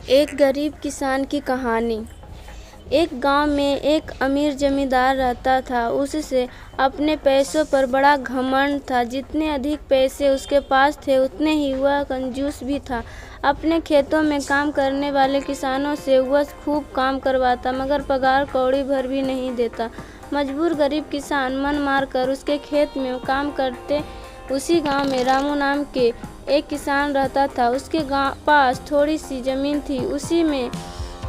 एक गरीब किसान की कहानी। एक गांव में एक अमीर जमींदार रहता था। उससे अपने पैसों पर बड़ा घमंड था। जितने अधिक पैसे उसके पास थे उतने ही वह कंजूस भी था। अपने खेतों में काम करने वाले किसानों से वह खूब काम करवाता, मगर पगार कौड़ी भर भी नहीं देता। मजबूर गरीब किसान मन मार कर उसके खेत में काम करते। उसी गांव में रामू नाम के एक किसान रहता था। उसके पास थोड़ी सी जमीन थी। उसी में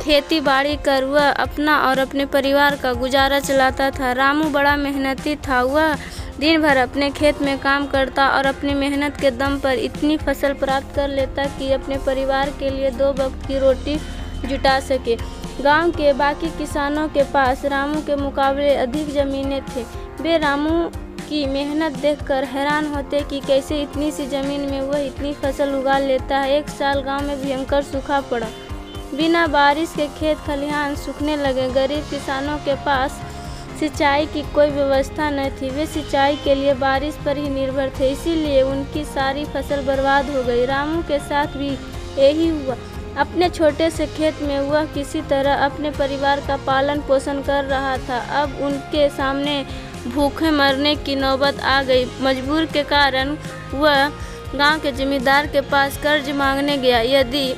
खेती बाड़ी कर वह अपना और अपने परिवार का गुजारा चलाता था। रामू बड़ा मेहनती था। वह दिन भर अपने खेत में काम करता और अपनी मेहनत के दम पर इतनी फसल प्राप्त कर लेता कि अपने परिवार के लिए 2 वक्त की रोटी जुटा सके। गांव के बाकी किसानों के पास रामू के मुकाबले अधिक जमीनें थे। वे रामू की मेहनत देखकर हैरान होते कि कैसे इतनी सी जमीन में वह इतनी फसल उगा लेता है। एक साल गांव में भयंकर सूखा पड़ा। बिना बारिश के खेत खलिहान सूखने लगे। गरीब किसानों के पास सिंचाई की कोई व्यवस्था न थी। वे सिंचाई के लिए बारिश पर ही निर्भर थे, इसीलिए उनकी सारी फसल बर्बाद हो गई। रामू के साथ भी यही हुआ। अपने छोटे से खेत में वह किसी तरह अपने परिवार का पालन पोषण कर रहा था। अब उनके सामने भूखे मरने की नौबत आ गई। मजबूर के कारण वह गांव के जमींदार के पास कर्ज मांगने गया। यदि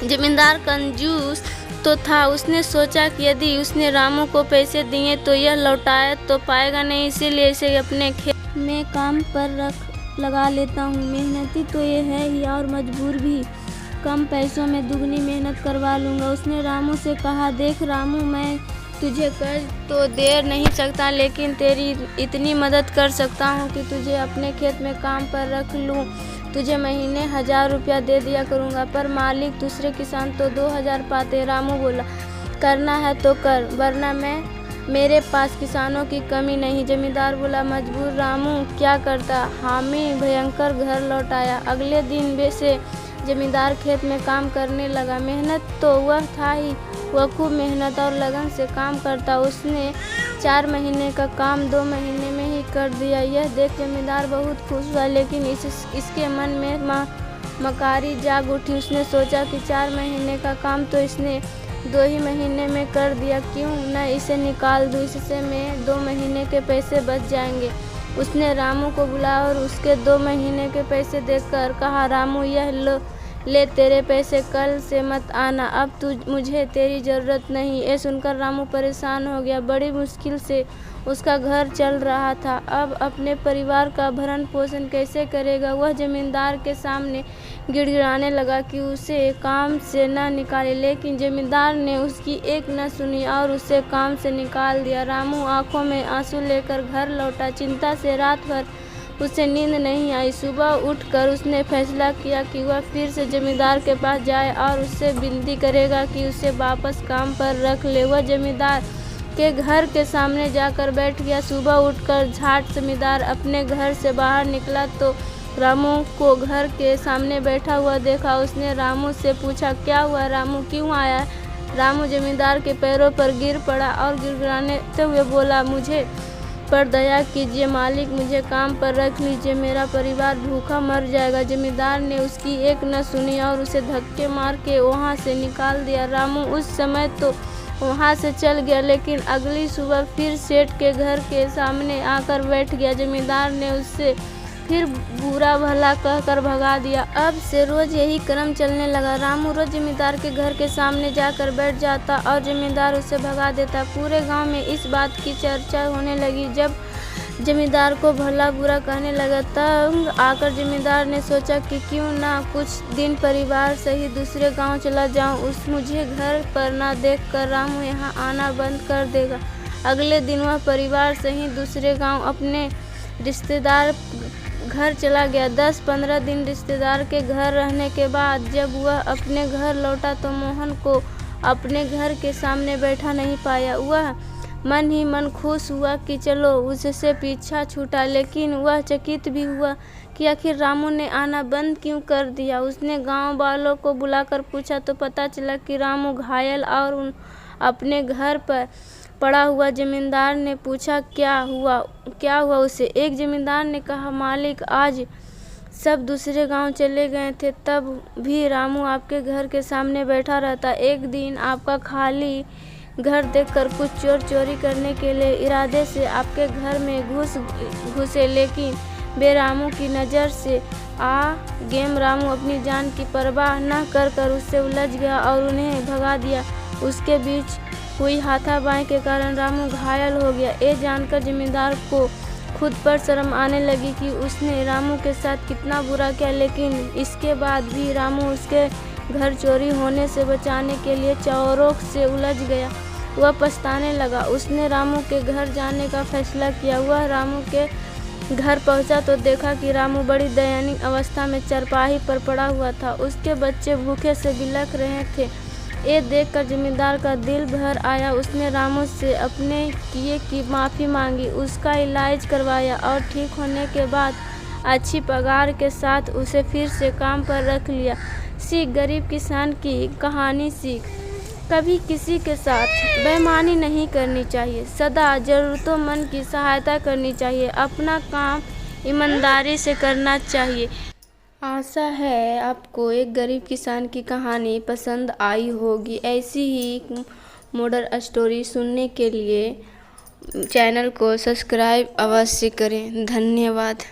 जमींदार कंजूस तो था, उसने सोचा कि यदि उसने रामू को पैसे दिए तो यह लौटाया तो पाएगा नहीं, इसीलिए इसे अपने खेत में काम पर लगा लेता हूँ। मेहनती तो ये है ही और मजबूर भी। कम पैसों में दुगनी मेहनत करवा लूँगा। उसने रामू से कहा, देख रामू, मैं तुझे कर्ज तो दे नहीं सकता, लेकिन तेरी इतनी मदद कर सकता हूँ कि तुझे अपने खेत में काम पर रख लूँ। तुझे महीने 1000 रुपया दे दिया करूँगा। पर मालिक, दूसरे किसान तो 2000 पाते। रामू बोला, करना है तो कर, वरना मेरे पास किसानों की कमी नहीं। जमींदार बोला, मजबूर रामू क्या करता। हामी भयंकर घर लौट आया। अगले दिन वे से जमींदार खेत में काम करने लगा। मेहनत तो वह था ही, वह खूब मेहनत और लगन से काम करता। उसने 4 महीने का काम 2 महीने में ही कर दिया। यह देख जमींदार बहुत खुश हुआ, लेकिन इसके मन में मकारी जाग उठी। उसने सोचा कि 4 महीने का काम तो इसने 2 ही महीने में कर दिया, क्यों न इसे निकाल दूँ, इससे में 2 महीने के पैसे बच जाएंगे। उसने रामू को बुलाया और उसके 2 महीने के पैसे देकर कहा, रामू, यह ले तेरे पैसे, कल से मत आना, अब मुझे तेरी ज़रूरत नहीं। ये सुनकर रामू परेशान हो गया। बड़ी मुश्किल से उसका घर चल रहा था। अब अपने परिवार का भरण पोषण कैसे करेगा। वह जमींदार के सामने गिड़गिड़ाने लगा कि उसे काम से न निकाले, लेकिन जमींदार ने उसकी एक न सुनी और उसे काम से निकाल दिया। रामू आंखों में आंसू लेकर घर लौटा। चिंता से रात भर उसे नींद नहीं आई। सुबह उठकर उसने फैसला किया कि वह फिर से जमींदार के पास जाए और उससे विनती करेगा कि उसे वापस काम पर रख ले। वह जमींदार के घर के सामने जाकर बैठ गया। सुबह उठकर झाट जमींदार अपने घर से बाहर निकला तो रामू को घर के सामने बैठा हुआ देखा। उसने रामू से पूछा, क्या हुआ रामू, क्यों आया। रामू जमींदार के पैरों पर गिर पड़ा और गिड़गिड़ाते हुए बोला, मुझे पर दया कीजिए मालिक, मुझे काम पर रख लीजिए, मेरा परिवार भूखा मर जाएगा। जमींदार ने उसकी एक न सुनी और उसे धक्के मार के वहाँ से निकाल दिया। रामू उस समय तो वहाँ से चल गया, लेकिन अगली सुबह फिर सेठ के घर के सामने आकर बैठ गया। जमींदार ने उससे फिर बुरा भला कहकर भगा दिया। अब से रोज यही क्रम चलने लगा। रामू रोज जमींदार के घर के सामने जाकर बैठ जाता और जमींदार उसे भगा देता। पूरे गांव में इस बात की चर्चा होने लगी। जब जमींदार को भला बुरा कहने लगा, तब आकर जमींदार ने सोचा कि क्यों ना कुछ दिन परिवार सहित दूसरे गांव चला जाऊं। मुझे घर पर ना देखकर रामू यहाँ आना बंद कर देगा। अगले दिन वह परिवार सहित दूसरे गांव अपने रिश्तेदार घर चला गया। 10-15 दिन रिश्तेदार के घर रहने के बाद जब वह अपने घर लौटा तो मोहन को अपने घर के सामने बैठा नहीं पाया। वह मन ही मन खुश हुआ कि चलो उससे पीछा छूटा, लेकिन वह चकित भी हुआ कि आखिर रामू ने आना बंद क्यों कर दिया। उसने गांव वालों को बुलाकर पूछा तो पता चला कि रामू घायल और अपने घर पर पड़ा हुआ। जमींदार ने पूछा, क्या हुआ उसे। एक जमींदार ने कहा, मालिक, आज सब दूसरे गांव चले गए थे, तब भी रामू आपके घर के सामने बैठा रहता। एक दिन आपका खाली घर देखकर कुछ चोर चोरी करने के लिए इरादे से आपके घर में घुसे, लेकिन वे रामू की नज़र से गेम रामू अपनी जान की परवाह न कर उससे उलझ गया और उन्हें भगा दिया। उसके बीच हुई हाथापाई के कारण रामू घायल हो गया। ये जानकर जमींदार को खुद पर शर्म आने लगी कि उसने रामू के साथ कितना बुरा किया, लेकिन इसके बाद भी रामू उसके घर चोरी होने से बचाने के लिए चोरों से उलझ गया। वह पछताने लगा। उसने रामू के घर जाने का फैसला किया। वह रामू के घर पहुंचा तो देखा कि रामू बड़ी दयनीय अवस्था में चारपाई पर पड़ा हुआ था। उसके बच्चे भूखे से बिलख रहे थे। ये देखकर जमींदार का दिल भर आया। उसने रामू से अपने किए की माफ़ी मांगी, उसका इलाज करवाया और ठीक होने के बाद अच्छी पगार के साथ उसे फिर से काम पर रख लिया। सीख, गरीब किसान की कहानी सीख, कभी किसी के साथ बेईमानी नहीं करनी चाहिए, सदा ज़रूरतमंद की सहायता करनी चाहिए, अपना काम ईमानदारी से करना चाहिए। आशा है आपको एक गरीब किसान की कहानी पसंद आई होगी। ऐसी ही मॉडल स्टोरी सुनने के लिए चैनल को सब्सक्राइब अवश्य करें। धन्यवाद।